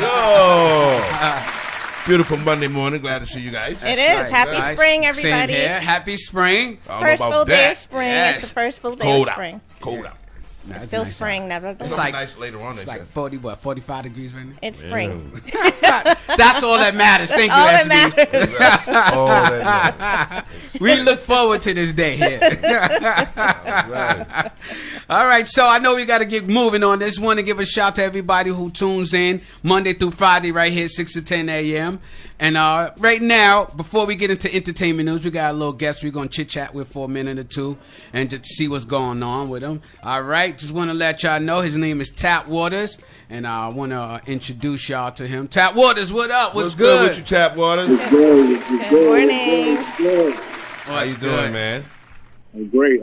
go. Beautiful Monday morning. Glad to see you guys. It is. Happy spring, everybody. Same here. Happy spring. First full day of spring. Yes. It's the first full day of spring. Cold out. It's still nice spring, nevertheless. It's like nice later on. It's like 45 degrees right now? It's spring. That's all that matters. Thank you, all SB. that All that matters. We look forward to this day here. Right. All right, so I know we got to get moving on this. Want to give a shout to everybody who tunes in Monday through Friday right here, 6 to 10 a.m. And right now, before we get into entertainment news, we got a little guest we're going to chit-chat with for a minute or two and to see what's going on with him. All right, just want to let y'all know his name is Tapwaterz, and I want to introduce y'all to him. Tapwaterz, what up? What's good with you, Tapwaterz? Good morning. How you doing, man? I'm great.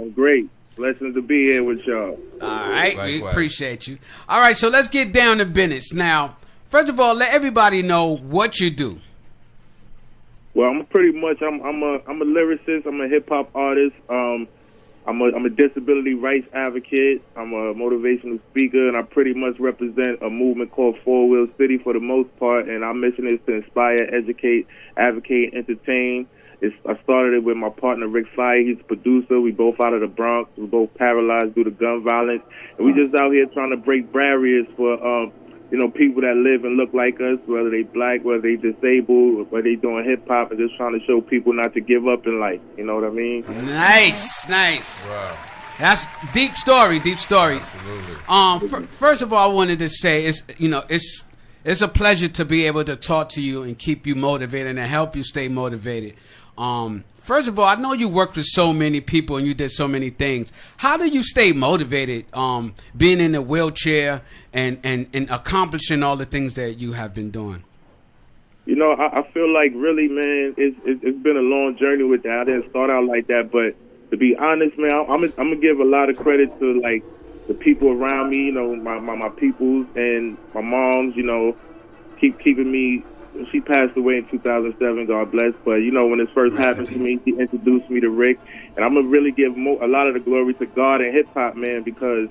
Blessings to be here with y'all. All right, Likewise. we appreciate you. All right, so let's get down to business. Now, first of all, let everybody know what you do. Well, I'm a lyricist. I'm a hip hop artist. I'm a disability rights advocate. I'm a motivational speaker, and I pretty much represent a movement called Four Wheel City for the most part. And our mission is to inspire, educate, advocate, entertain. I started it with my partner Rick Fire. He's a producer. We both out of the Bronx. We're both paralyzed due to gun violence, and we just out here trying to break barriers for people that live and look like us, whether they black, whether they disabled, whether they doing hip hop, and just trying to show people not to give up in life. You know what I mean? Nice. Wow. That's deep story. Absolutely. First of all, I wanted to say it's a pleasure to be able to talk to you and keep you motivated and help you stay motivated. First of all, I know you worked with so many people and you did so many things. How do you stay motivated being in a wheelchair and accomplishing all the things that you have been doing? You know, I feel like really, man, it's been a long journey with that. I didn't start out like that, but to be honest, man, I'm gonna give a lot of credit to like the people around me. You know, my peoples and my moms. You know, keeping me. She passed away in 2007, God bless. But, you know, when this first happened to me, she introduced me to Rick. And I'm going to really give a lot of the glory to God and hip-hop, man, because,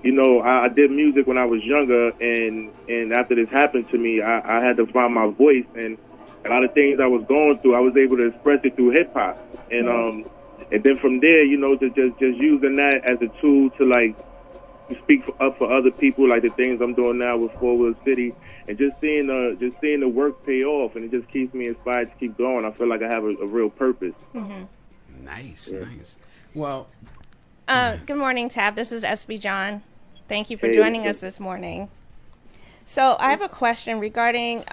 you know, I did music when I was younger. And after this happened to me, I had to find my voice. And a lot of things I was going through, I was able to express it through hip-hop. And then from there, you know, just using that as a tool to, like, speak up for other people, like the things I'm doing now with Four Wheel City, and just seeing the work pay off, and it just keeps me inspired to keep going. I feel like I have a real purpose. Mm-hmm. Nice. Well, good morning, Tab. This is SB John. Thank you for joining us this morning. So I have a question regarding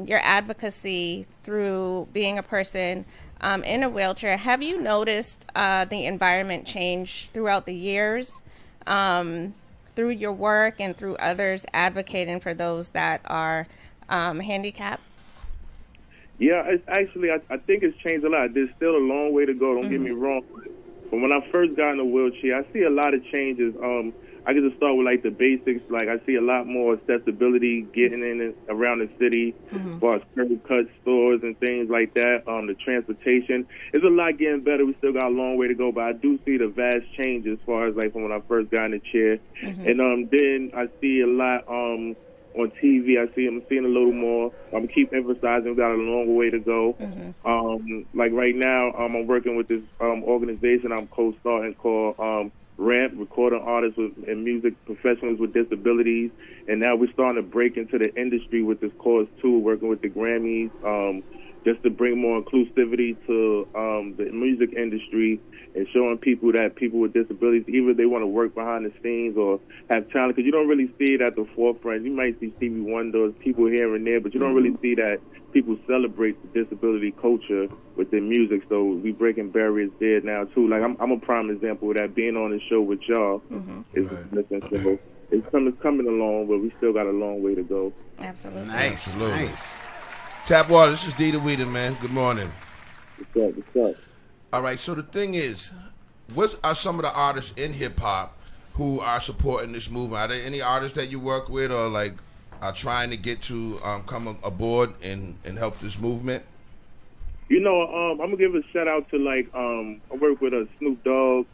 your advocacy through being a person in a wheelchair. Have you noticed the environment change throughout the years? Through your work and through others advocating for those that are handicapped? Yeah, it's actually, I think it's changed a lot. There's still a long way to go, don't get me wrong. But when I first got in a wheelchair, I see a lot of changes. I can just start with like the basics. Like I see a lot more accessibility getting in and around the city, as far as curb cut stores and things like that. The transportation, it's a lot getting better. We still got a long way to go, but I do see the vast change as far as like from when I first got in the chair. And then I see a lot on TV. I'm seeing a little more. I'm keep emphasizing we got a long way to go. Like right now, I'm working with this organization I'm co-starting called RAMP, Recording Artists and Music Professionals with Disabilities, and now we're starting to break into the industry with this cause too, working with the Grammys, just to bring more inclusivity to the music industry and showing people that people with disabilities, either they want to work behind the scenes or have talent, because you don't really see it at the forefront. You might see Stevie Wonder, people here and there, but you don't really see that people celebrate the disability culture with their music. So we breaking barriers there now too. Like I'm a prime example of that. Being on the show with y'all is so it's coming along, but we still got a long way to go. Absolutely. Nice. Tapwaterz, this is Dita Weeden, man. Good morning. What's up? All right, so the thing is, what are some of the artists in hip-hop who are supporting this movement? Are there any artists that you work with or like are trying to get to come aboard and help this movement? You know, I'm gonna give a shout out to like I work with Snoop Dogg.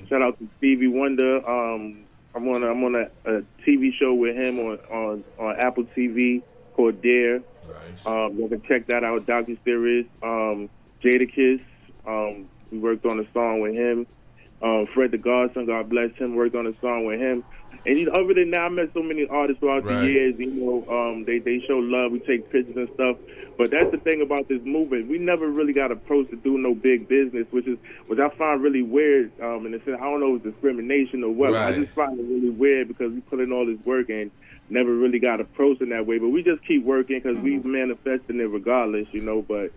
Shout out to Stevie Wonder. I'm on a TV show with him on Apple TV called Dare. Nice. You can check that out. docuseries. Jadakiss. We worked on a song with him. Fred the Godson, God bless him, worked on a song with him. And other than that, I met so many artists throughout the years. They show love. We take pictures and stuff. But that's the thing about this movement. We never really got approached to do no big business, which I find really weird. In a sense, I don't know if it's discrimination or what. Right. I just find it really weird because we put in all this work and never really got approached in that way. But we just keep working because we manifesting it regardless, But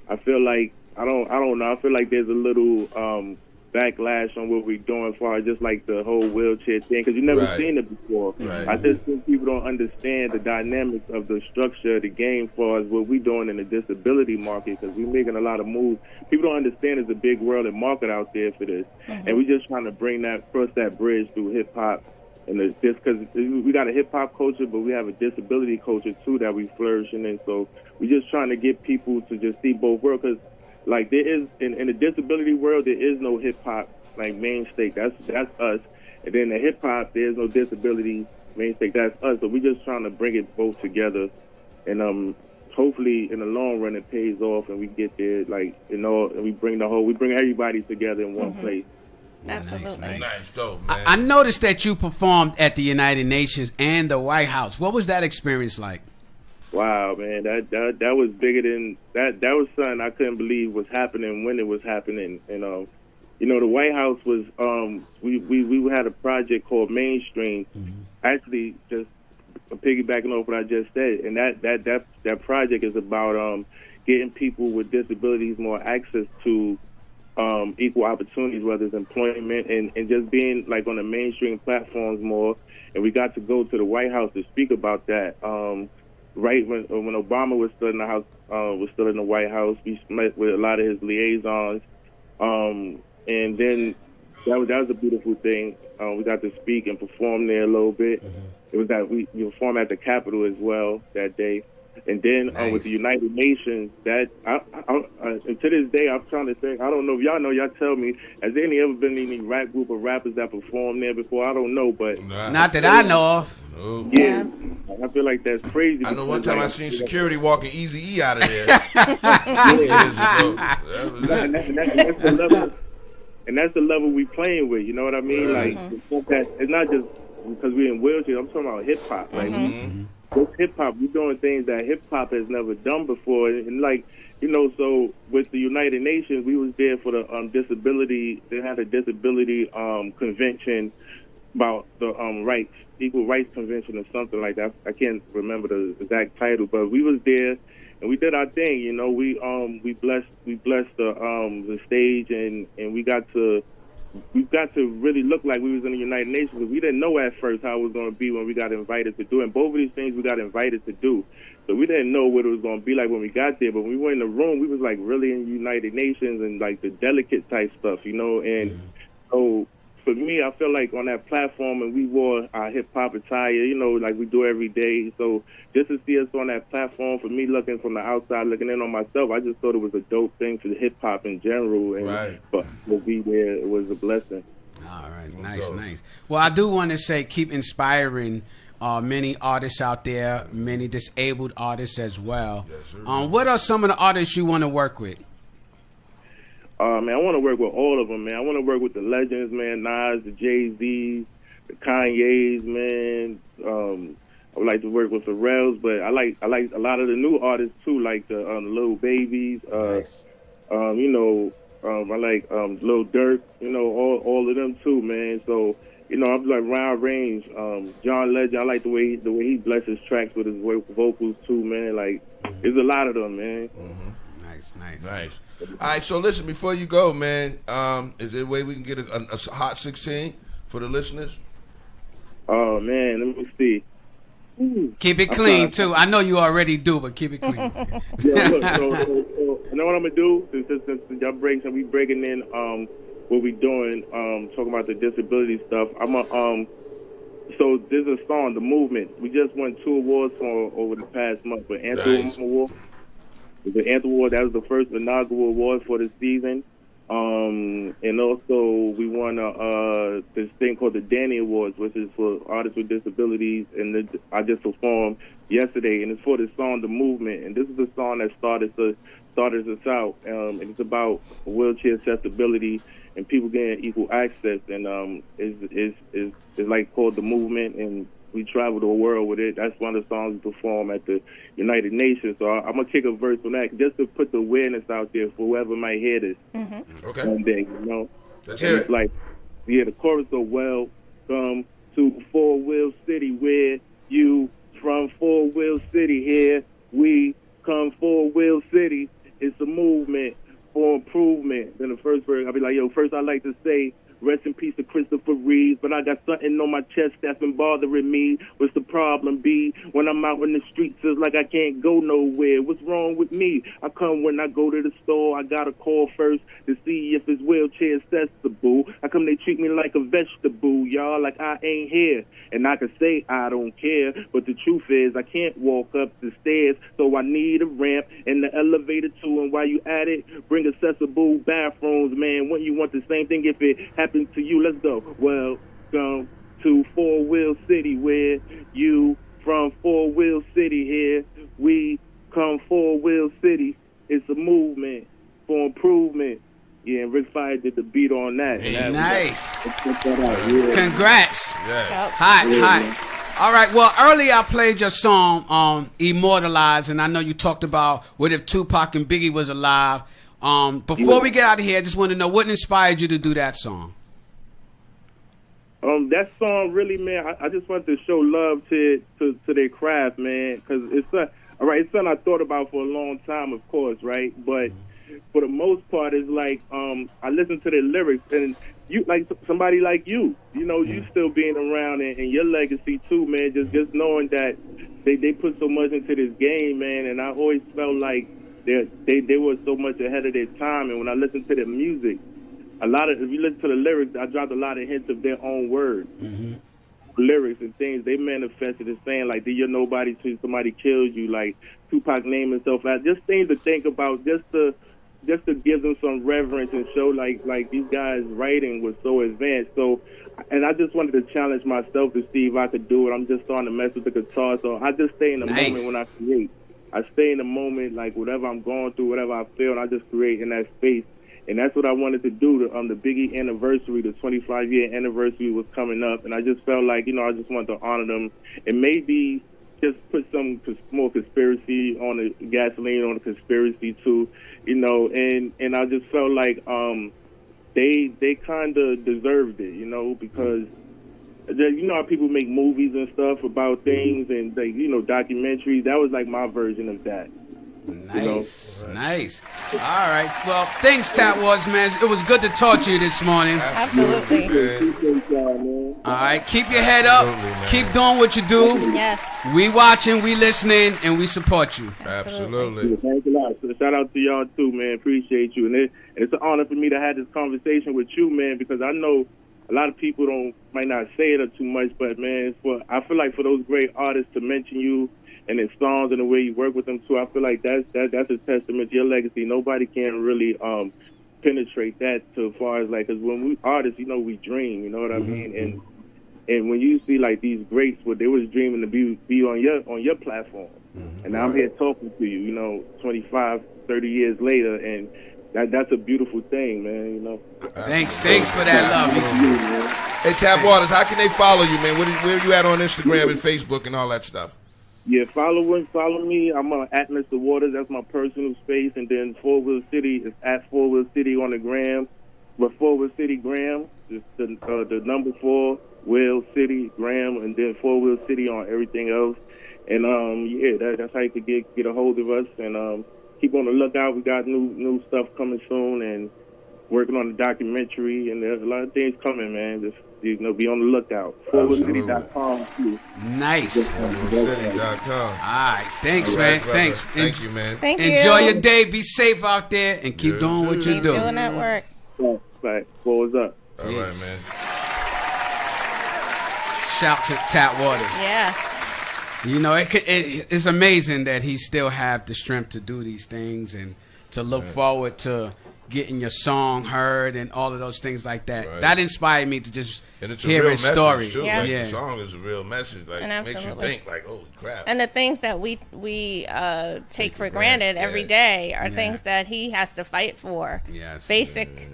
I feel like I don't know. I feel like there's a little backlash on what we're doing as far as just like the whole wheelchair thing, because you've never seen it before. Right. I just think people don't understand the dynamics of the structure of the game as far as what we're doing in the disability market, because we're making a lot of moves. People don't understand there's a big world and market out there for this, and we're just trying to cross that bridge through hip-hop. And just because we got a hip-hop culture, but we have a disability culture too that we flourishing in, so we're just trying to get people to just see both worlds, because like there is in the disability world, there is no hip hop like mainstay. That's us. And then the hip hop, there's no disability mainstay. That's us. So we're just trying to bring it both together, and hopefully in the long run it pays off, and we get there. And we bring everybody together in one place. Absolutely. Nice, dope, man. I noticed that you performed at the United Nations and the White House. What was that experience like? Wow, man, that was bigger than that. That was something I couldn't believe was happening when it was happening. And the White House was we had a project called Mainstream. Actually, just piggybacking off what I just said, and that project is about getting people with disabilities more access to equal opportunities, whether it's employment and just being like on the mainstream platforms more. And we got to go to the White House to speak about that. Right when Obama was still in the House, was still in the White House, we met with a lot of his liaisons, and then that was a beautiful thing. We got to speak and perform there a little bit. It was that we performed at the Capitol as well that day, and then with the United Nations. That and to this day, I'm trying to think. I don't know if y'all know. Y'all tell me. Has there ever been any rap group of rappers that performed there before? I don't know, but not that I know of. No. Yeah, I feel like that's crazy. I know one time I seen security walking Eazy-E out of there. And that's the level we playing with. You know what I mean? Like it's not just because we're in wheelchairs. I'm talking about hip hop. Like this hip hop, we're doing things that hip hop has never done before. And so with the United Nations, we was there for the disability. They had a disability convention about the equal rights convention or something like that. I can't remember the exact title, but we was there and we did our thing. We blessed the stage, and we got to really look like we was in the United Nations. We didn't know at first how it was going to be when we got invited to do it. And both of these things we got invited to do. So we didn't know what it was going to be like when we got there. But when we were in the room, we was like really in United Nations and like the delicate type stuff, and so for me, I feel like on that platform, and we wore our hip-hop attire, like we do every day. So just to see us on that platform, for me looking from the outside, looking in on myself, I just thought it was a dope thing for hip-hop in general. And but to be there, it was a blessing. All right, nice. Well, I do want to say keep inspiring many artists out there, many disabled artists as well. Yes, sir. What are some of the artists you want to work with? Man, I want to work with all of them, man. I want to work with the legends, man, Nas, the Jay-Z's, the Kanye's, man. I would like to work with Pharrell's, but I like a lot of the new artists too, like the Lil Babies. Nice. I like Lil Durk, all of them too, man. So I'm like round range. John Legend, I like the way he blesses tracks with his vocals too, man. Like there's a lot of them, man. Nice. All right, so listen, before you go, man, is there a way we can get a hot 16 for the listeners? Oh, man, let me see. Keep it clean, too. I know you already do, but keep it clean. Yeah, look, so you know what I'm going to do? Since y'all we breaking in what we doing, talking about the disability stuff, so there's a song, The Movement. We just won 2 awards over the past month, but Anthem Award. The Anthem Award, that was the first inaugural award for the season. And also we won this thing called the Danny Awards, which is for artists with disabilities. And I just performed yesterday, and it's for the song "The Movement." And this is the song that started us out. And it's about wheelchair accessibility and people getting equal access. And it's like called "The Movement," and we travel the world with it. That's one of the songs we perform at the United Nations. So I'm gonna kick a verse on that just to put the awareness out there for whoever might hear this. Okay. One day, you know. Let's hear it. It's like, the chorus of "Welcome to Four Wheel City, where you from Four Wheel City. Here we come, Four Wheel City. It's a movement for improvement." Then the first verse, I'll be like, first I'd like to say, rest in peace to Christopher Reeves, but I got something on my chest that's been bothering me. What's the problem be? When I'm out in the streets, it's like I can't go nowhere. What's wrong with me? I come when I go to the store, I gotta call first to see if it's wheelchair accessible. How come they treat me like a vegetable, y'all, like I ain't here? And I can say I don't care, but the truth is I can't walk up the stairs, so I need a ramp and the elevator too. And while you at it, bring accessible bathrooms, man. When you want the same thing, if it happens to you, let's go. Welcome to Four Wheel City, where you from Four Wheel City. Here we come, Four Wheel City. It's a movement for improvement. Yeah, and Rick Fire did the beat on that. Hey, nice. Yeah. Congrats. Yeah. Hot. All right. Well, earlier I played your song, "Immortalized," and I know you talked about what if Tupac and Biggie was alive. Before we get out of here, I just want to know what inspired you to do that song. That song really, man, I just wanted to show love to their craft, man, because it's something I thought about for a long time, of course, right? But for the most part, it's like I listen to their lyrics, and you, like somebody like you know, you still being around and your legacy too, man. Just knowing that they put so much into this game, man, and I always felt like they were so much ahead of their time. And when I listen to their music, if you listen to the lyrics, I dropped a lot of hints of their own words. Lyrics and things they manifested as saying, like, did you nobody till somebody kills you, like Tupac named himself out. Just things to think about, just to give them some reverence and show like these guys' writing was so advanced. So, and I just wanted to challenge myself to see if I could do it. I'm just starting to mess with the guitar, so I just stay in the moment when I create. I stay in the moment, like whatever I'm going through, whatever I feel, and I just create in that space. And that's what I wanted to do. The Biggie anniversary, the 25-year anniversary was coming up, and I just felt like, I just wanted to honor them and maybe just put some more conspiracy on the gasoline on the conspiracy too, and I just felt like they kind of deserved it, because how people make movies and stuff about things and documentaries. That was like my version of that. Nice. All right. Well, thanks, Tapwaterz, man. It was good to talk to you this morning. Absolutely. All right. Keep your head up. Keep doing what you do. Yes. We watching, we listening, and we support you. Absolutely. Thanks a lot. So shout out to y'all too, man. Appreciate you. And it's an honor for me to have this conversation with you, man, because I know a lot of people might not say it too much, but man, I feel like for those great artists to mention you and their songs and the way you work with them too, I feel like that's a testament to your legacy. Nobody can really penetrate that as far as like, because when we artists, we dream, you know what I mean? And when you see like these greats, what they was dreaming to be on your platform, and now I'm here talking to you, 25, 30 years later, and that's a beautiful thing, man. Thanks for that love. Hey, Tapwaterz, how can they follow you, man? Where you at on Instagram and Facebook and all that stuff? Yeah, follow me. I'm at Mr. Waters. That's my personal space. And then 4 Wheel City is at 4 Wheel City on the gram. But 4 Wheel City gram is the number 4 Wheel City gram, and then 4 Wheel City on everything else. And that's how you could get a hold of us. And keep on the lookout. We got new stuff coming soon, and working on the documentary. And there's a lot of things coming, man. Just be on the lookout. 4wheelcity.com too. Nice. 4wheelcity.com. All right. Thanks, man. Brother. Thanks. Thank you, man. Thank you. Enjoy your day. Be safe out there, and keep doing what you Keep do. doing that work. Right. What's up? All right, man. Shout to Tapwaterz. Yeah. It's amazing that he still have the strength to do these things and to look forward to, getting your song heard and all of those things like that. Right. That inspired me to just And it's a hear real his message story. too. Yeah. Like, Yeah. the song is a real message. Like, And makes you absolutely. think, like, holy crap. And the things that we take for granted every yeah. day are Yeah. things that he has to fight for. Yes. Basic,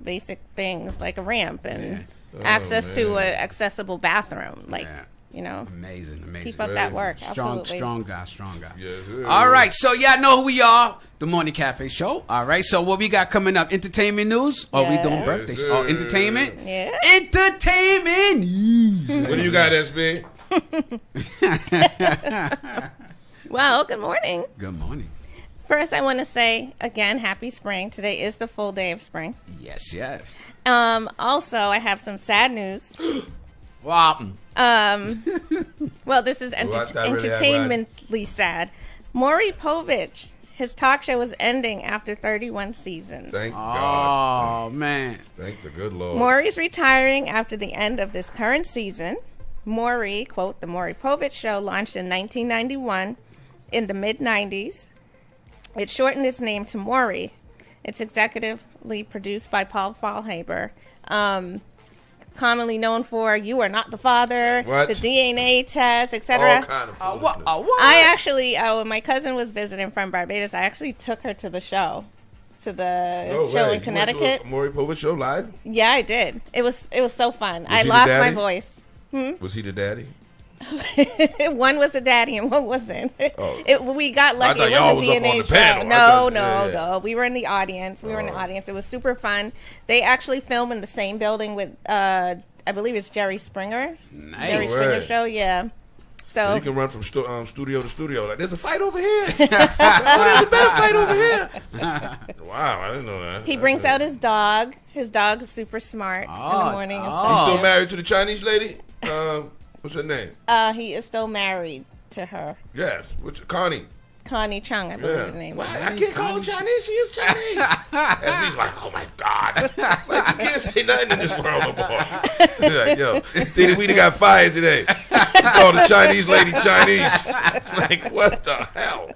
basic things like a ramp and Oh, access to man. an accessible bathroom. Like, Yeah. Amazing. keep up that work. Strong Absolutely. guy. Yes, sir. All right, so y'all know who we are, the Morning Cafe Show. All right, so what we got coming up? Entertainment news? Or we doing Yeah. birthdays? Yes, Oh, sir. entertainment? Yeah. Entertainment news. What do you got, SB? Well, good morning. Good morning. First, I want to say again, happy spring. Today is the full day of spring. Yes, yes. Also, I have some sad news. Wow. Well, this is Well, I thought really had entertainmentally sad. Maury Povich, his talk show was ending after 31 seasons. Thank God. Oh, man. Thank the good Lord. Maury's retiring after the end of this current season. Maury, quote, the Maury Povich Show launched in 1991 in the mid-90s. It shortened its name to Maury. It's executively produced by Paul Fallhaber. Commonly known for You Are Not the Father, What? the DNA test, All etc. kind of What? foolishness. What? I actually, when my cousin was visiting from Barbados, I actually took her to the show. To the No show way. in You went to Connecticut. a Maury Povich show live? Yeah, I did. It was so fun. I he the lost my daddy? voice. Was he the daddy? One was a daddy and one wasn't. Oh. We got lucky. I It thought y'all was was a up on DNA the show. panel. I No, thought- no, yeah. no. We were in the audience. We were in the Oh. audience. It was super fun. They actually filmed in the same building with, I believe it's Jerry Springer. Nice. Jerry No Springer way. show, yeah. So So you can run from studio to studio. Like, there's a fight over here. Oh, there's a better fight over here. Wow, I didn't know that. he brings out his dog. His dog is super smart in the morning and You stuff. still married to the Chinese lady? What's her name? He is still married to her. Yes, Connie. Connie Chung, I believe Yeah. her name Why? was. I can't call her Chinese. She is Chinese. And he's like, oh my God. Like, you can't say nothing in this world no more. He's like, yo, Diddy Weedy got fired today. He called the Chinese lady Chinese. Like, what the hell?